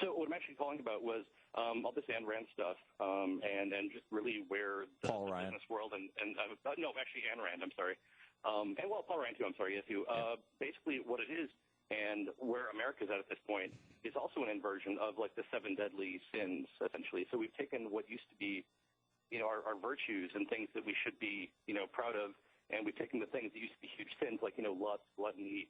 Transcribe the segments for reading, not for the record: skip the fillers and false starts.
So what I'm actually calling about was all this Ayn Rand stuff, and just really where the business world and no, actually Ayn Rand, I'm sorry, and well, Paul Rand too, I'm sorry, yes, you. Basically, what it is, and where America's at this point, is also an inversion of like the 7 deadly sins, essentially. So we've taken what used to be, our virtues and things that we should be, proud of, and we've taken the things that used to be huge sins, like lust, gluttony,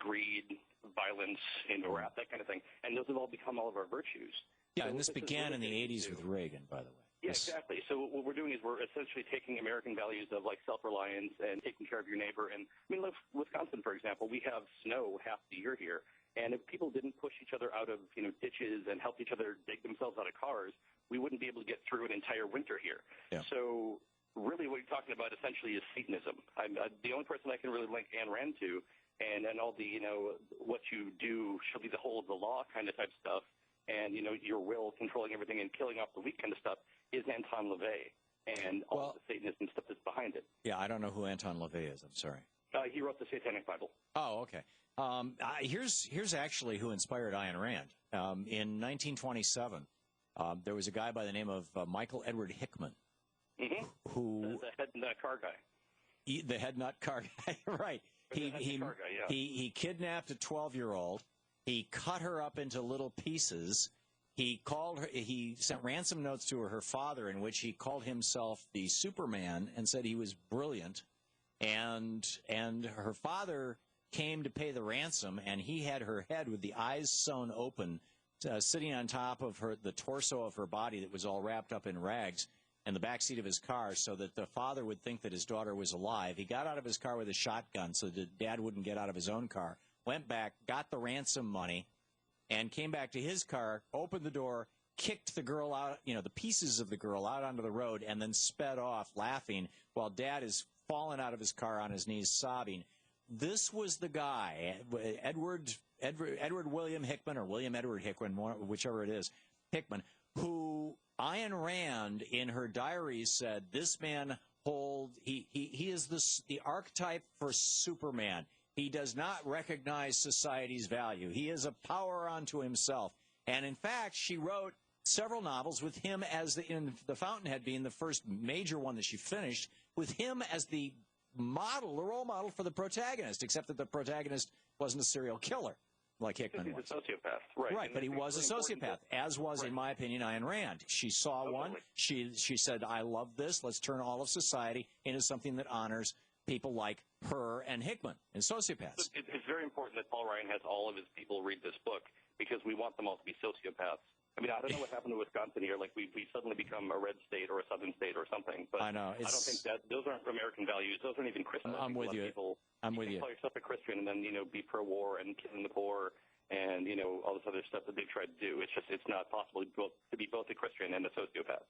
greed, violence, wrath, that kind of thing. And those have all become all of our virtues. Yeah, and this began in the 80s with Reagan, by the way. Yeah, exactly. So what we're doing is we're essentially taking American values of like self-reliance and taking care of your neighbor. And I mean, look, Wisconsin, for example, we have snow half the year here. And if people didn't push each other out of ditches and help each other dig themselves out of cars, we wouldn't be able to get through an entire winter here. Yeah. So really what you're talking about essentially is Satanism. I'm the only person I can really link Ayn Rand to, and all the, what you do shall be the whole of the law kind of type stuff, and, your will controlling everything and killing off the weak kind of stuff is Anton LaVey, and all the Satanism stuff that's behind it. Yeah, I don't know who Anton LaVey is. I'm sorry. He wrote the Satanic Bible. Oh, okay. Here's actually who inspired Ayn Rand. In 1927, there was a guy by the name of Michael Edward Hickman, who the head nut car guy. The head nut car guy, right? He kidnapped a 12-year-old. He cut her up into little pieces. He called her. He sent ransom notes to her father, in which he called himself the Superman and said he was brilliant. And her father came to pay the ransom, and he had her head with the eyes sewn open, sitting on top of the torso of her body that was all wrapped up in rags, in the backseat of his car, so that the father would think that his daughter was alive. He got out of his car with a shotgun so that dad wouldn't get out of his own car, went back, got the ransom money, and came back to his car, opened the door, kicked the girl out, the pieces of the girl out onto the road, and then sped off laughing while dad is fallen out of his car on his knees sobbing. This was the guy, Edward William Hickman, or William Edward Hickman, whichever it is, Hickman, who Ayn Rand in her diaries said this man he is the archetype for Superman. He does not recognize society's value. He is a power unto himself. And in fact, she wrote several novels with him as in The Fountainhead being the first major one that she finished, with him as the role model for the protagonist, except that the protagonist wasn't a serial killer like Hickman was. He's a sociopath, right? Right, but he was a sociopath, as was, in my opinion, Ayn Rand. She saw one. She said, "I love this. Let's turn all of society into something that honors people like her and Hickman and sociopaths." It's very important that Paul Ryan has all of his people read this book, because we want them all to be sociopaths. I mean, I don't know what happened to Wisconsin here. Like, we suddenly become a red state or a southern state or something. But I know. I don't think those aren't American values. Those aren't even Christian. I'm with you. I'm with you. Call yourself a Christian and then, be pro-war and killing the poor and, all this other stuff that they've tried to do. It's not possible to be both a Christian and a sociopath.